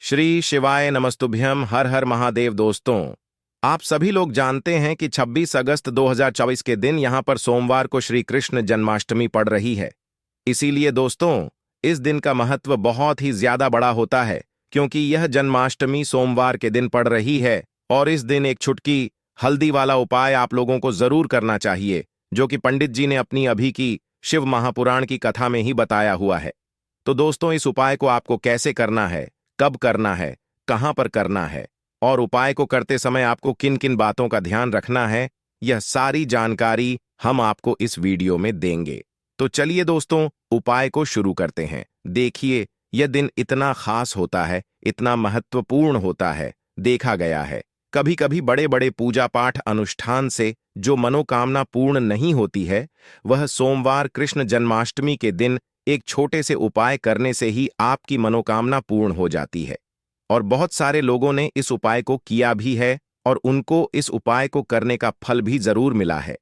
श्री शिवाय नमस्तुभ्यम। हर हर महादेव। दोस्तों, आप सभी लोग जानते हैं कि 26 अगस्त 2024 के दिन यहां पर सोमवार को श्री कृष्ण जन्माष्टमी पड़ रही है। इसीलिए दोस्तों, इस दिन का महत्व बहुत ही ज्यादा बड़ा होता है, क्योंकि यह जन्माष्टमी सोमवार के दिन पड़ रही है। और इस दिन एक छुटकी हल्दी वाला उपाय आप लोगों को जरूर करना चाहिए, जो कि पंडित जी ने अपनी अभी की शिव महापुराण की कथा में ही बताया हुआ है। तो दोस्तों, इस उपाय को आपको कैसे करना है, कब करना है, कहां पर करना है और उपाय को करते समय आपको किन किन बातों का ध्यान रखना है, यह सारी जानकारी हम आपको इस वीडियो में देंगे। तो चलिए दोस्तों, उपाय को शुरू करते हैं। देखिए, यह दिन इतना खास होता है, इतना महत्वपूर्ण होता है। देखा गया है, कभी कभी बड़े बड़े पूजा पाठ अनुष्ठान से जो मनोकामना पूर्ण नहीं होती है, वह सोमवार कृष्ण जन्माष्टमी के दिन एक छोटे से उपाय करने से ही आपकी मनोकामना पूर्ण हो जाती है। और बहुत सारे लोगों ने इस उपाय को किया भी है और उनको इस उपाय को करने का फल भी जरूर मिला है।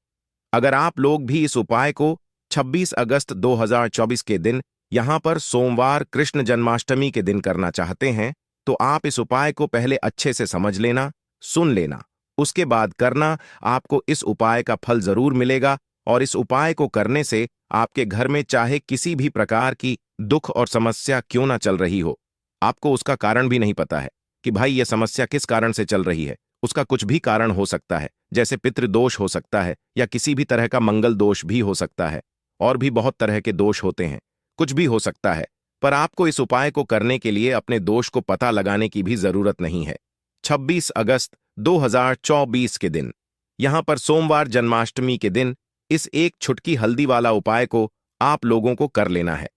अगर आप लोग भी इस उपाय को 26 अगस्त 2024 के दिन यहां पर सोमवार कृष्ण जन्माष्टमी के दिन करना चाहते हैं, तो आप इस उपाय को पहले अच्छे से समझ लेना, सुन लेना, उसके बाद करना। आपको इस उपाय का फल जरूर मिलेगा। और इस उपाय को करने से आपके घर में चाहे किसी भी प्रकार की दुख और समस्या क्यों ना चल रही हो, आपको उसका कारण भी नहीं पता है कि भाई यह समस्या किस कारण से चल रही है। उसका कुछ भी कारण हो सकता है, जैसे पितृदोष हो सकता है या किसी भी तरह का मंगल दोष भी हो सकता है। और भी बहुत तरह के दोष होते हैं, कुछ भी हो सकता है। पर आपको इस उपाय को करने के लिए अपने दोष को पता लगाने की भी जरूरत नहीं है। 26 अगस्त 2024 के दिन यहां पर सोमवार जन्माष्टमी के दिन इस एक छुटकी हल्दी वाला उपाय को आप लोगों को कर लेना है।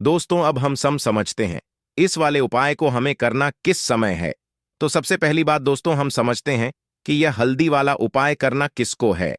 दोस्तों, अब हम समझते हैं इस वाले उपाय को हमें करना किस समय है। तो सबसे पहली बात दोस्तों, हम समझते हैं कि यह हल्दी वाला उपाय करना किसको है।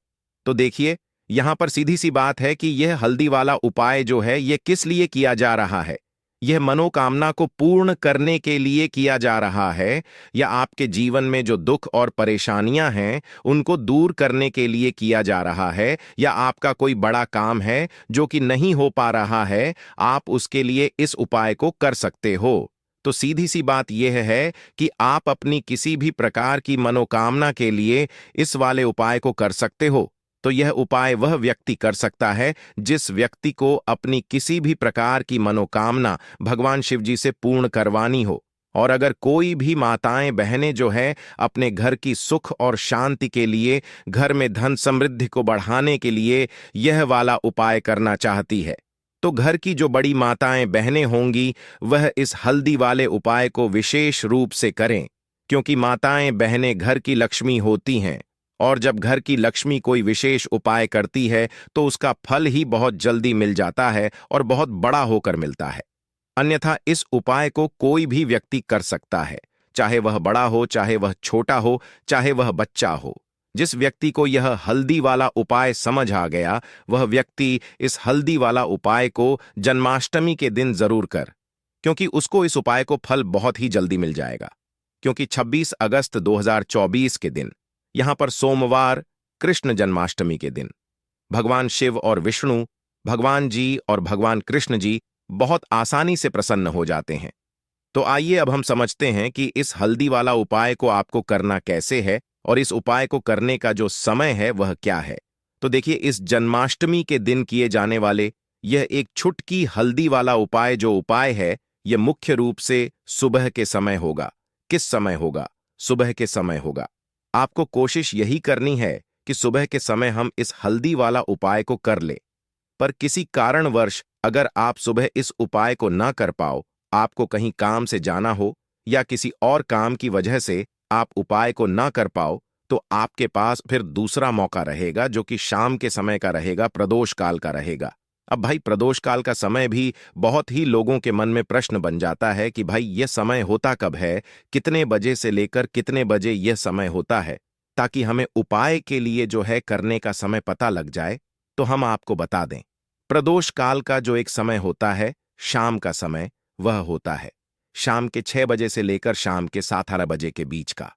तो देखिए, यहां पर सीधी सी बात है कि यह हल्दी वाला उपाय जो है, यह किस लिए किया जा रहा है। यह मनोकामना को पूर्ण करने के लिए किया जा रहा है, या आपके जीवन में जो दुख और परेशानियां हैं उनको दूर करने के लिए किया जा रहा है, या आपका कोई बड़ा काम है जो कि नहीं हो पा रहा है, आप उसके लिए इस उपाय को कर सकते हो। तो सीधी सी बात यह है कि आप अपनी किसी भी प्रकार की मनोकामना के लिए इस वाले उपाय को कर सकते हो। तो यह उपाय वह व्यक्ति कर सकता है जिस व्यक्ति को अपनी किसी भी प्रकार की मनोकामना भगवान शिव जी से पूर्ण करवानी हो। और अगर कोई भी माताएं बहनें जो है अपने घर की सुख और शांति के लिए, घर में धन समृद्धि को बढ़ाने के लिए यह वाला उपाय करना चाहती है, तो घर की जो बड़ी माताएं बहनें होंगी वह इस हल्दी वाले उपाय को विशेष रूप से करें, क्योंकि माताएं बहनें घर की लक्ष्मी होती हैं। और जब घर की लक्ष्मी कोई विशेष उपाय करती है तो उसका फल ही बहुत जल्दी मिल जाता है और बहुत बड़ा होकर मिलता है। अन्यथा इस उपाय को कोई भी व्यक्ति कर सकता है, चाहे वह बड़ा हो, चाहे वह छोटा हो, चाहे वह बच्चा हो। जिस व्यक्ति को यह हल्दी वाला उपाय समझ आ गया, वह व्यक्ति इस हल्दी वाला उपाय को जन्माष्टमी के दिन जरूर कर, क्योंकि उसको इस उपाय को फल बहुत ही जल्दी मिल जाएगा। क्योंकि 26 अगस्त 2024 के दिन यहां पर सोमवार कृष्ण जन्माष्टमी के दिन भगवान शिव और विष्णु, भगवान जी और भगवान कृष्ण जी बहुत आसानी से प्रसन्न हो जाते हैं। तो आइए अब हम समझते हैं कि इस हल्दी वाला उपाय को आपको करना कैसे है और इस उपाय को करने का जो समय है वह क्या है। तो देखिए, इस जन्माष्टमी के दिन किए जाने वाले यह एक छुटकी हल्दी वाला उपाय जो उपाय है, यह मुख्य रूप से सुबह के समय होगा। किस समय होगा? सुबह के समय होगा। आपको कोशिश यही करनी है कि सुबह के समय हम इस हल्दी वाला उपाय को कर ले। पर किसी कारणवश अगर आप सुबह इस उपाय को ना कर पाओ, आपको कहीं काम से जाना हो या किसी और काम की वजह से आप उपाय को ना कर पाओ, तो आपके पास फिर दूसरा मौका रहेगा, जो कि शाम के समय का रहेगा, प्रदोष काल का रहेगा। अब भाई, प्रदोष काल का समय भी बहुत ही लोगों के मन में प्रश्न बन जाता है कि भाई यह समय होता कब है, कितने बजे से लेकर कितने बजे यह समय होता है, ताकि हमें उपाय के लिए जो है करने का समय पता लग जाए। तो हम आपको बता दें, प्रदोष काल का जो एक समय होता है, शाम का समय, वह होता है शाम के 6 बजे से लेकर शाम के 7-8 बजे के बीच का।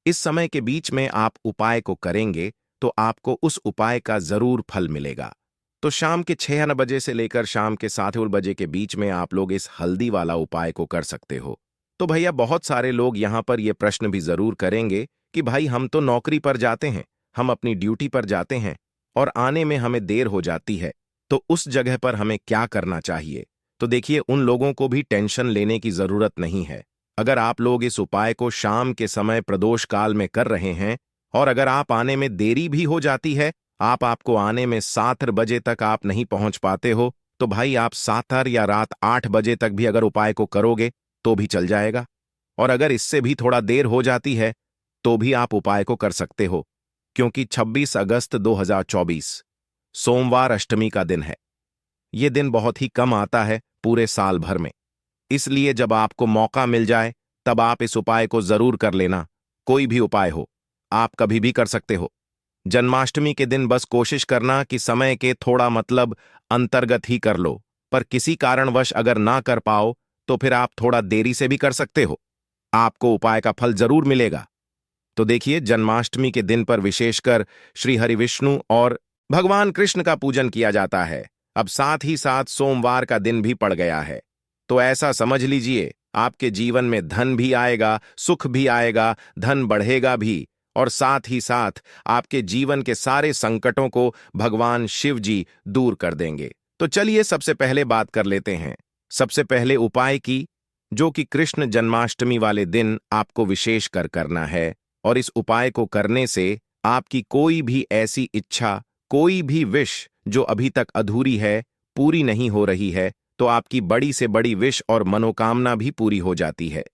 इस समय के बीच में आप उपाय को करेंगे तो आपको उस उपाय का जरूर फल मिलेगा। तो शाम के 6 बजे से लेकर शाम के 7 बजे के बीच में आप लोग इस हल्दी वाला उपाय को कर सकते हो। तो भैया बहुत सारे लोग यहाँ पर ये प्रश्न भी जरूर करेंगे कि भाई हम तो नौकरी पर जाते हैं, हम अपनी ड्यूटी पर जाते हैं और आने में हमें देर हो जाती है, तो उस जगह पर हमें क्या करना चाहिए। तो देखिए, उन लोगों को भी टेंशन लेने की जरूरत नहीं है। अगर आप लोग इस उपाय को शाम के समय प्रदोष काल में कर रहे हैं और अगर आप आने में देरी भी हो जाती है, आपको आने में 7 बजे तक आप नहीं पहुंच पाते हो, तो भाई आप 7 या रात 8 बजे तक भी अगर उपाय को करोगे तो भी चल जाएगा। और अगर इससे भी थोड़ा देर हो जाती है तो भी आप उपाय को कर सकते हो, क्योंकि 26 अगस्त 2024 सोमवार अष्टमी का दिन है। ये दिन बहुत ही कम आता है पूरे साल भर में, इसलिए जब आपको मौका मिल जाए तब आप इस उपाय को जरूर कर लेना। कोई भी उपाय हो, आप कभी भी कर सकते हो। जन्माष्टमी के दिन बस कोशिश करना कि समय के थोड़ा अंतर्गत ही कर लो, पर किसी कारणवश अगर ना कर पाओ तो फिर आप थोड़ा देरी से भी कर सकते हो, आपको उपाय का फल जरूर मिलेगा। तो देखिए, जन्माष्टमी के दिन पर विशेषकर श्री हरि विष्णु और भगवान कृष्ण का पूजन किया जाता है। अब साथ ही साथ सोमवार का दिन भी पड़ गया है, तो ऐसा समझ लीजिए आपके जीवन में धन भी आएगा, सुख भी आएगा, धन बढ़ेगा भी, और साथ ही साथ आपके जीवन के सारे संकटों को भगवान शिव जी दूर कर देंगे। तो चलिए सबसे पहले बात कर लेते हैं सबसे पहले उपाय की, जो कि कृष्ण जन्माष्टमी वाले दिन आपको विशेष कर करना है। और इस उपाय को करने से आपकी कोई भी ऐसी इच्छा, कोई भी विश जो अभी तक अधूरी है, पूरी नहीं हो रही है, तो आपकी बड़ी से बड़ी विश और मनोकामना भी पूरी हो जाती है।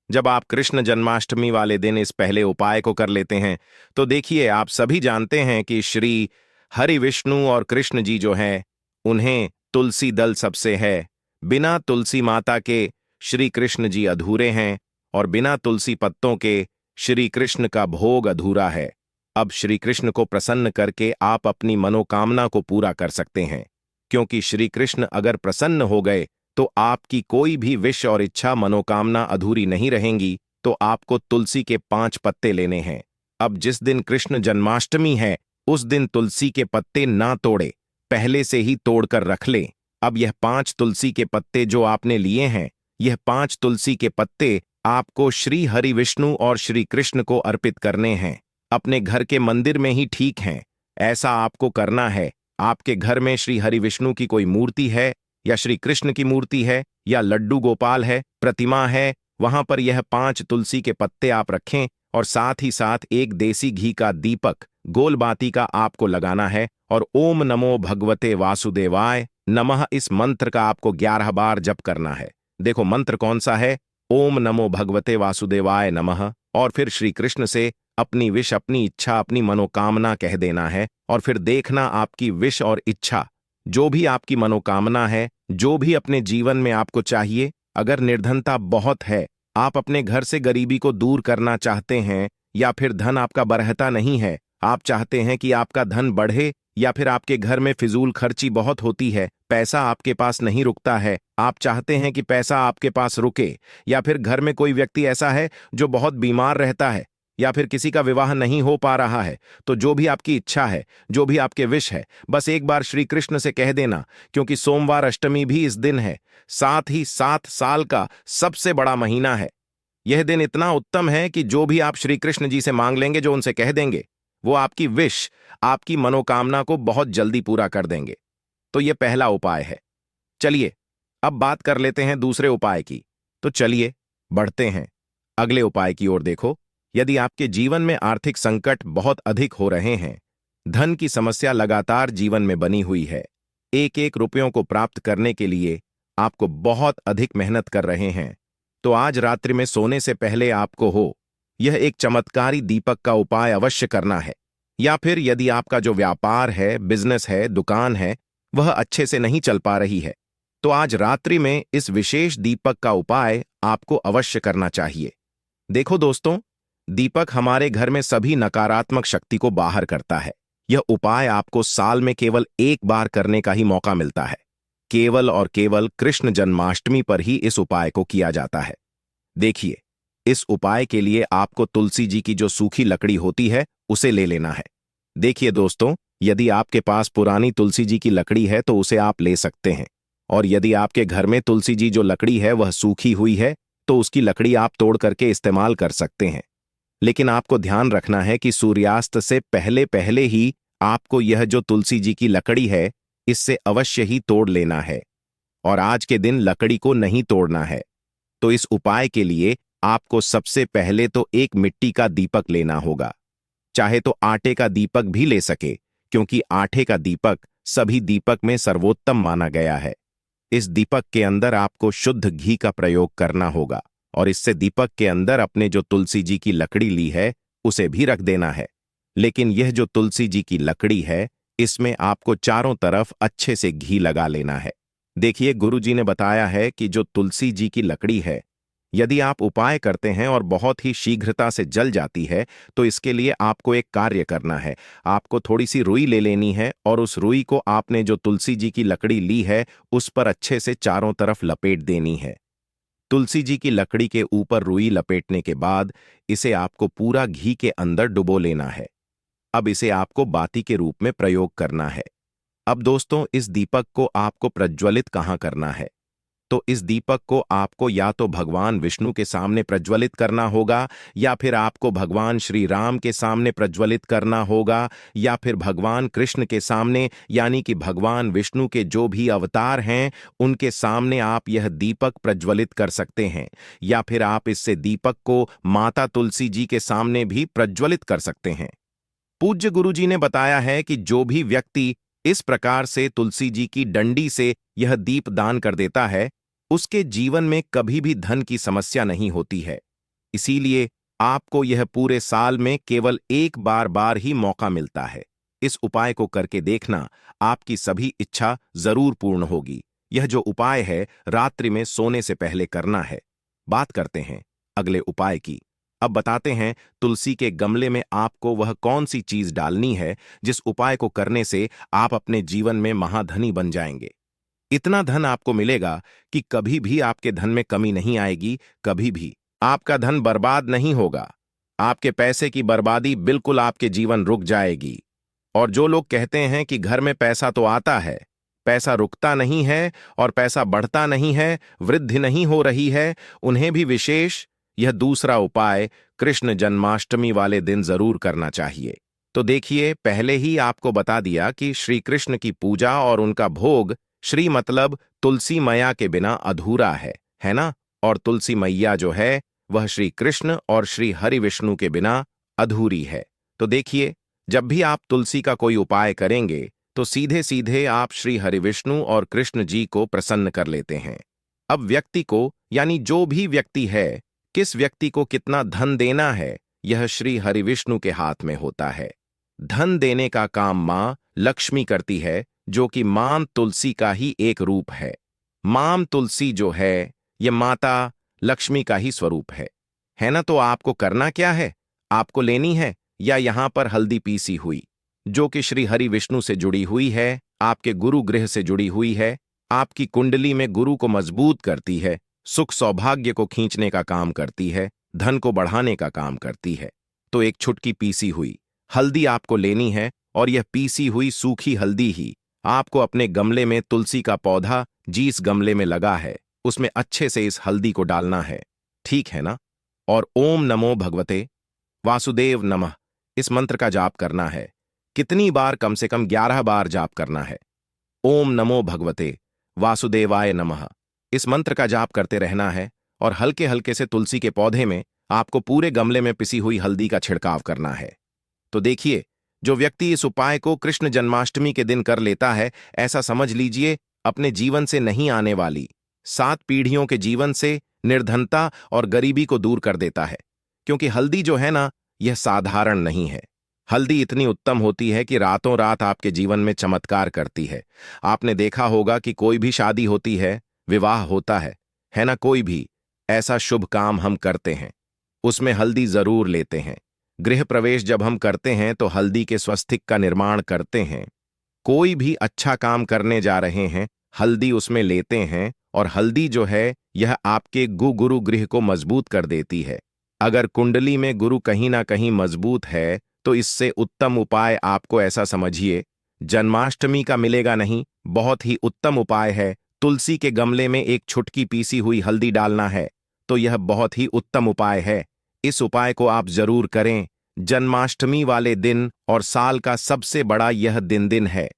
जब आप कृष्ण जन्माष्टमी वाले दिन इस पहले उपाय को कर लेते हैं, तो देखिए, आप सभी जानते हैं कि श्री हरि विष्णु और कृष्ण जी जो हैं, उन्हें तुलसी दल सबसे है। बिना तुलसी माता के श्री कृष्ण जी अधूरे हैं और बिना तुलसी पत्तों के श्री कृष्ण का भोग अधूरा है। अब श्री कृष्ण को प्रसन्न करके आप अपनी मनोकामना को पूरा कर सकते हैं, क्योंकि श्री कृष्ण अगर प्रसन्न हो गए तो आपकी कोई भी विश और इच्छा, मनोकामना अधूरी नहीं रहेंगी। तो आपको तुलसी के 5 पत्ते लेने हैं। अब जिस दिन कृष्ण जन्माष्टमी है, उस दिन तुलसी के पत्ते ना तोड़े, पहले से ही तोड़कर रख लें। अब यह 5 तुलसी के पत्ते जो आपने लिए हैं, यह 5 तुलसी के पत्ते आपको श्री हरि विष्णु और श्री कृष्ण को अर्पित करने हैं। अपने घर के मंदिर में ही ठीक हैं, ऐसा आपको करना है। आपके घर में श्री हरि विष्णु की कोई मूर्ति है या श्री कृष्ण की मूर्ति है या लड्डू गोपाल है, प्रतिमा है, वहां पर यह 5 तुलसी के पत्ते आप रखें और साथ ही साथ एक देसी घी का दीपक, गोल बाती का आपको लगाना है और ओम नमो भगवते वासुदेवाय नमः इस मंत्र का आपको 11 बार जप करना है। देखो मंत्र कौन सा है, ओम नमो भगवते वासुदेवाय नमः, और फिर श्री कृष्ण से अपनी विश, अपनी इच्छा, अपनी मनोकामना कह देना है। और फिर देखना आपकी विश और इच्छा, जो भी आपकी मनोकामना है, जो भी अपने जीवन में आपको चाहिए, अगर निर्धनता बहुत है, आप अपने घर से गरीबी को दूर करना चाहते हैं, या फिर धन आपका बरहता नहीं है, आप चाहते हैं कि आपका धन बढ़े, या फिर आपके घर में फिजूल खर्ची बहुत होती है, पैसा आपके पास नहीं रुकता है, आप चाहते हैं कि पैसा आपके पास रुके, या फिर घर में कोई व्यक्ति ऐसा है जो बहुत बीमार रहता है, या फिर किसी का विवाह नहीं हो पा रहा है, तो जो भी आपकी इच्छा है, जो भी आपके विश है, बस एक बार श्री कृष्ण से कह देना। क्योंकि सोमवार अष्टमी भी इस दिन है, साथ ही 7 साल का सबसे बड़ा महीना है। यह दिन इतना उत्तम है कि जो भी आप श्री कृष्ण जी से मांग लेंगे, जो उनसे कह देंगे, वो आपकी विश, आपकी मनोकामना को बहुत जल्दी पूरा कर देंगे। तो यह पहला उपाय है। चलिए अब बात कर लेते हैं दूसरे उपाय की। तो चलिए बढ़ते हैं अगले उपाय की ओर। देखो, यदि आपके जीवन में आर्थिक संकट बहुत अधिक हो रहे हैं, धन की समस्या लगातार जीवन में बनी हुई है, एक एक रुपयों को प्राप्त करने के लिए आपको बहुत अधिक मेहनत कर रहे हैं, तो आज रात्रि में सोने से पहले आपको यह एक चमत्कारी दीपक का उपाय अवश्य करना है। या फिर यदि आपका जो व्यापार है, बिजनेस है, दुकान है, वह अच्छे से नहीं चल पा रही है, तो आज रात्रि में इस विशेष दीपक का उपाय आपको अवश्य करना चाहिए। देखो दोस्तों, दीपक हमारे घर में सभी नकारात्मक शक्ति को बाहर करता है। यह उपाय आपको साल में केवल एक बार करने का ही मौका मिलता है। केवल और केवल कृष्ण जन्माष्टमी पर ही इस उपाय को किया जाता है। देखिए, इस उपाय के लिए आपको तुलसी जी की जो सूखी लकड़ी होती है, उसे ले लेना है। देखिए दोस्तों, यदि आपके पास पुरानी तुलसी जी की लकड़ी है तो उसे आप ले सकते हैं, और यदि आपके घर में तुलसी जी जो लकड़ी है वह सूखी हुई है, तो उसकी लकड़ी आप तोड़ करके इस्तेमाल कर सकते हैं। लेकिन आपको ध्यान रखना है कि सूर्यास्त से पहले पहले ही आपको यह जो तुलसी जी की लकड़ी है, इससे अवश्य ही तोड़ लेना है और आज के दिन लकड़ी को नहीं तोड़ना है। तो इस उपाय के लिए आपको सबसे पहले तो एक मिट्टी का दीपक लेना होगा। चाहे तो आटे का दीपक भी ले सके, क्योंकि आटे का दीपक सभी दीपक में सर्वोत्तम माना गया है। इस दीपक के अंदर आपको शुद्ध घी का प्रयोग करना होगा और इससे दीपक के अंदर अपने जो तुलसी जी की लकड़ी ली है उसे भी रख देना है। लेकिन यह जो तुलसी जी की लकड़ी है, इसमें आपको चारों तरफ अच्छे से घी लगा लेना है। देखिए, गुरु जी ने बताया है कि जो तुलसी जी की लकड़ी है, यदि आप उपाय करते हैं और बहुत ही शीघ्रता से जल जाती है, तो इसके लिए आपको एक कार्य करना है। आपको थोड़ी सी रुई ले लेनी है और उस रुई को आपने जो तुलसी जी की लकड़ी ली है उस पर अच्छे से चारों तरफ लपेट देनी है। तुलसी जी की लकड़ी के ऊपर रुई लपेटने के बाद इसे आपको पूरा घी के अंदर डुबो लेना है। अब इसे आपको बाती के रूप में प्रयोग करना है। अब दोस्तों, इस दीपक को आपको प्रज्वलित कहाँ करना है? तो इस दीपक को आपको या तो भगवान विष्णु के सामने प्रज्वलित करना होगा, या फिर आपको भगवान श्री राम के सामने प्रज्वलित करना होगा, या फिर भगवान कृष्ण के सामने, यानी कि भगवान विष्णु के जो भी अवतार हैं उनके सामने आप यह दीपक प्रज्वलित कर सकते हैं। या फिर आप इससे दीपक को माता तुलसी जी के सामने भी प्रज्वलित कर सकते हैं। पूज्य गुरु जी ने बताया है कि जो भी व्यक्ति इस प्रकार से तुलसी जी की डंडी से यह दीप दान कर देता है, उसके जीवन में कभी भी धन की समस्या नहीं होती है। इसीलिए आपको यह पूरे साल में केवल एक बार ही मौका मिलता है। इस उपाय को करके देखना, आपकी सभी इच्छा जरूर पूर्ण होगी। यह जो उपाय है रात्रि में सोने से पहले करना है। बात करते हैं अगले उपाय की। अब बताते हैं तुलसी के गमले में आपको वह कौन सी चीज डालनी है जिस उपाय को करने से आप अपने जीवन में महाधनी बन जाएंगे। इतना धन आपको मिलेगा कि कभी भी आपके धन में कमी नहीं आएगी, कभी भी आपका धन बर्बाद नहीं होगा। आपके पैसे की बर्बादी बिल्कुल आपके जीवन रुक जाएगी। और जो लोग कहते हैं कि घर में पैसा तो आता है, पैसा रुकता नहीं है और पैसा बढ़ता नहीं है, वृद्धि नहीं हो रही है, उन्हें भी विशेष यह दूसरा उपाय कृष्ण जन्माष्टमी वाले दिन जरूर करना चाहिए। तो देखिए, पहले ही आपको बता दिया कि श्री कृष्ण की पूजा और उनका भोग, श्री मतलब तुलसी मैया के बिना अधूरा है ना? और तुलसी मैया जो है वह श्री कृष्ण और श्री हरि विष्णु के बिना अधूरी है। तो देखिए, जब भी आप तुलसी का कोई उपाय करेंगे तो सीधे सीधे आप श्री हरि विष्णु और कृष्ण जी को प्रसन्न कर लेते हैं। अब व्यक्ति को, यानी जो भी व्यक्ति है, किस व्यक्ति को कितना धन देना है, यह श्री हरि विष्णु के हाथ में होता है। धन देने का काम मां लक्ष्मी करती है, जो कि मां तुलसी का ही एक रूप है। मां तुलसी जो है यह माता लक्ष्मी का ही स्वरूप है ना? तो आपको करना क्या है? आपको लेनी है या यहां पर हल्दी पीसी हुई, जो कि श्री हरि विष्णु से जुड़ी हुई है, आपके गुरु गृह से जुड़ी हुई है, आपकी कुंडली में गुरु को मजबूत करती है, सुख सौभाग्य को खींचने का काम करती है, धन को बढ़ाने का काम करती है। तो एक छुटकी पीसी हुई हल्दी आपको लेनी है और यह पीसी हुई सूखी हल्दी ही आपको अपने गमले में, तुलसी का पौधा जिस गमले में लगा है उसमें अच्छे से इस हल्दी को डालना है। ठीक है ना? और ओम नमो भगवते वासुदेव नमः इस मंत्र का जाप करना है। कितनी बार? कम से कम 11 बार जाप करना है। ओम नमो भगवते वासुदेवाय नमः इस मंत्र का जाप करते रहना है और हल्के हल्के से तुलसी के पौधे में आपको पूरे गमले में पिसी हुई हल्दी का छिड़काव करना है। तो देखिए, जो व्यक्ति इस उपाय को कृष्ण जन्माष्टमी के दिन कर लेता है, ऐसा समझ लीजिए अपने जीवन से नहीं आने वाली 7 पीढ़ियों के जीवन से निर्धनता और गरीबी को दूर कर देता है। क्योंकि हल्दी जो है ना, यह साधारण नहीं है। हल्दी इतनी उत्तम होती है कि रातों रात आपके जीवन में चमत्कार करती है। आपने देखा होगा कि कोई भी शादी होती है, विवाह होता है ना? कोई भी ऐसा शुभ काम हम करते हैं, उसमें हल्दी जरूर लेते हैं। गृह प्रवेश जब हम करते हैं तो हल्दी के स्वस्तिक का निर्माण करते हैं। कोई भी अच्छा काम करने जा रहे हैं, हल्दी उसमें लेते हैं। और हल्दी जो है यह आपके गुरु गृह को मजबूत कर देती है। अगर कुंडली में गुरु कहीं ना कहीं मजबूत है तो इससे उत्तम उपाय आपको ऐसा समझिए जन्माष्टमी का मिलेगा नहीं। बहुत ही उत्तम उपाय है। तुलसी के गमले में एक छुटकी पीसी हुई हल्दी डालना है। तो यह बहुत ही उत्तम उपाय है। इस उपाय को आप जरूर करें। जन्माष्टमी वाले दिन और साल का सबसे बड़ा यह दिन है।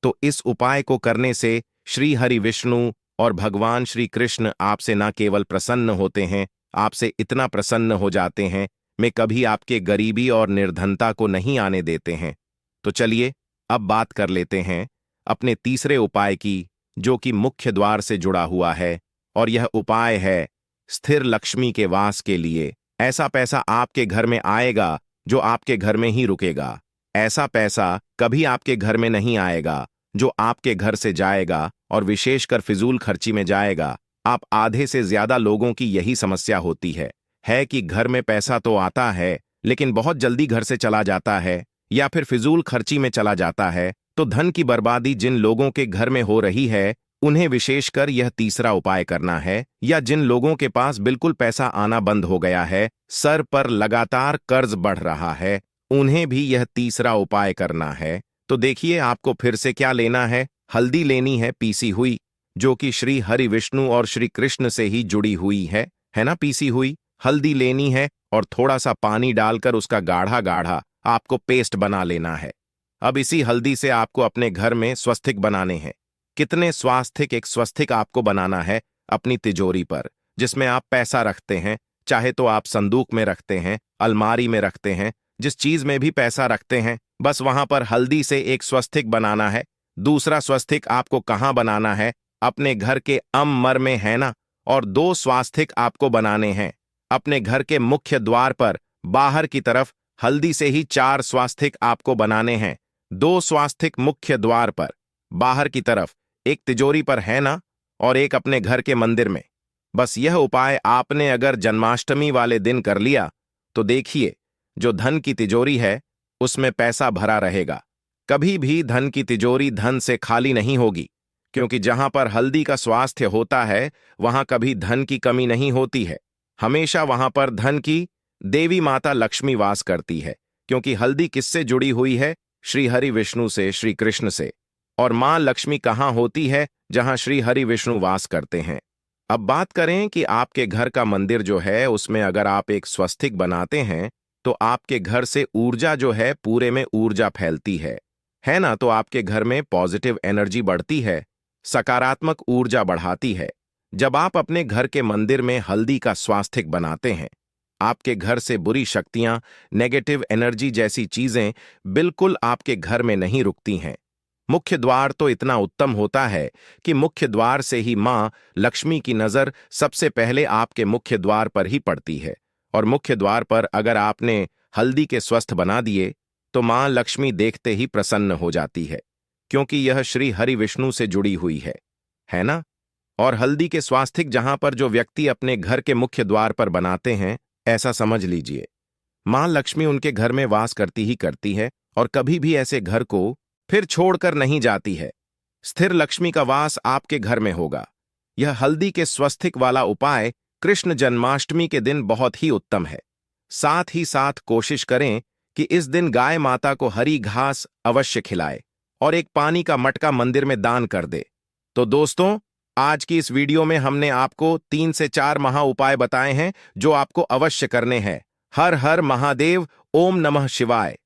तो इस उपाय को करने से श्री हरि विष्णु और भगवान श्री कृष्ण आपसे न केवल प्रसन्न होते हैं, आपसे इतना प्रसन्न हो जाते हैं मैं कभी आपके गरीबी और निर्धनता को नहीं आने देते हैं। तो चलिए अब बात कर लेते हैं अपने तीसरे उपाय की, जो कि मुख्य द्वार से जुड़ा हुआ है। और यह उपाय है स्थिर लक्ष्मी के वास के लिए। ऐसा पैसा आपके घर में आएगा जो आपके घर में ही रुकेगा। ऐसा पैसा कभी आपके घर में नहीं आएगा जो आपके घर से जाएगा और विशेषकर फिजूल खर्ची में जाएगा। आप आधे से ज्यादा लोगों की यही समस्या होती है कि घर में पैसा तो आता है लेकिन बहुत जल्दी घर से चला जाता है या फिर फिजूल खर्ची में चला जाता है। तो धन की बर्बादी जिन लोगों के घर में हो रही है उन्हें विशेषकर यह तीसरा उपाय करना है, या जिन लोगों के पास बिल्कुल पैसा आना बंद हो गया है, सर पर लगातार कर्ज बढ़ रहा है, उन्हें भी यह तीसरा उपाय करना है। तो देखिए आपको फिर से क्या लेना है। हल्दी लेनी है पीसी हुई, जो कि श्री हरि विष्णु और श्री कृष्ण से ही जुड़ी हुई है ना। पीसी हुई हल्दी लेनी है और थोड़ा सा पानी डालकर उसका गाढ़ा गाढ़ा आपको पेस्ट बना लेना है। अब इसी हल्दी से आपको अपने घर में स्वस्तिक बनाने हैं। कितने स्वास्थिक? एक स्वस्तिक आपको बनाना है अपनी तिजोरी पर, जिसमें आप पैसा रखते हैं। चाहे तो आप संदूक में रखते हैं, अलमारी में रखते हैं, जिस चीज में भी पैसा रखते हैं, बस वहां पर हल्दी से एक स्वस्तिक बनाना है। दूसरा स्वस्तिक आपको कहां बनाना है? अपने घर के मर में, है ना। और 2 स्वास्तिक आपको बनाने हैं अपने घर के मुख्य द्वार पर बाहर की तरफ। हल्दी से ही 4 स्वास्तिक आपको बनाने हैं। 2 स्वास्तिक मुख्य द्वार पर बाहर की तरफ, एक तिजोरी पर, है ना, और एक अपने घर के मंदिर में। बस यह उपाय आपने अगर जन्माष्टमी वाले दिन कर लिया तो देखिए जो धन की तिजोरी है उसमें पैसा भरा रहेगा। कभी भी धन की तिजोरी धन से खाली नहीं होगी, क्योंकि जहां पर हल्दी का स्वास्थ्य होता है वहां कभी धन की कमी नहीं होती है। हमेशा वहां पर धन की देवी माता लक्ष्मी वास करती है, क्योंकि हल्दी किससे जुड़ी हुई है? श्री हरि विष्णु से, श्री कृष्ण से। और मां लक्ष्मी कहां होती है? जहां श्री हरि विष्णु वास करते हैं। अब बात करें कि आपके घर का मंदिर जो है उसमें अगर आप एक स्वस्तिक बनाते हैं तो आपके घर से ऊर्जा जो है पूरे में ऊर्जा फैलती है ना। तो आपके घर में पॉजिटिव एनर्जी बढ़ती है, सकारात्मक ऊर्जा बढ़ाती है। जब आप अपने घर के मंदिर में हल्दी का स्वास्तिक बनाते हैं, आपके घर से बुरी शक्तियां, नेगेटिव एनर्जी जैसी चीजें बिल्कुल आपके घर में नहीं रुकती हैं। मुख्य द्वार तो इतना उत्तम होता है कि मुख्य द्वार से ही मां लक्ष्मी की नजर सबसे पहले आपके मुख्य द्वार पर ही पड़ती है। और मुख्य द्वार पर अगर आपने हल्दी के स्वस्थ बना दिए तो मां लक्ष्मी देखते ही प्रसन्न हो जाती है, क्योंकि यह श्री हरि विष्णु से जुड़ी हुई है ना। और हल्दी के स्वास्तिक जहां पर जो व्यक्ति अपने घर के मुख्य द्वार पर बनाते हैं, ऐसा समझ लीजिए मां लक्ष्मी उनके घर में वास करती है और कभी भी ऐसे घर को फिर छोड़कर नहीं जाती है। स्थिर लक्ष्मी का वास आपके घर में होगा। यह हल्दी के स्वस्तिक वाला उपाय कृष्ण जन्माष्टमी के दिन बहुत ही उत्तम है। साथ ही साथ कोशिश करें कि इस दिन गाय माता को हरी घास अवश्य खिलाए और एक पानी का मटका मंदिर में दान कर दे। तो दोस्तों, आज की इस वीडियो में हमने आपको 3 से 4 महा उपाय बताए हैं जो आपको अवश्य करने हैं। हर हर महादेव, ओम नमः शिवाय।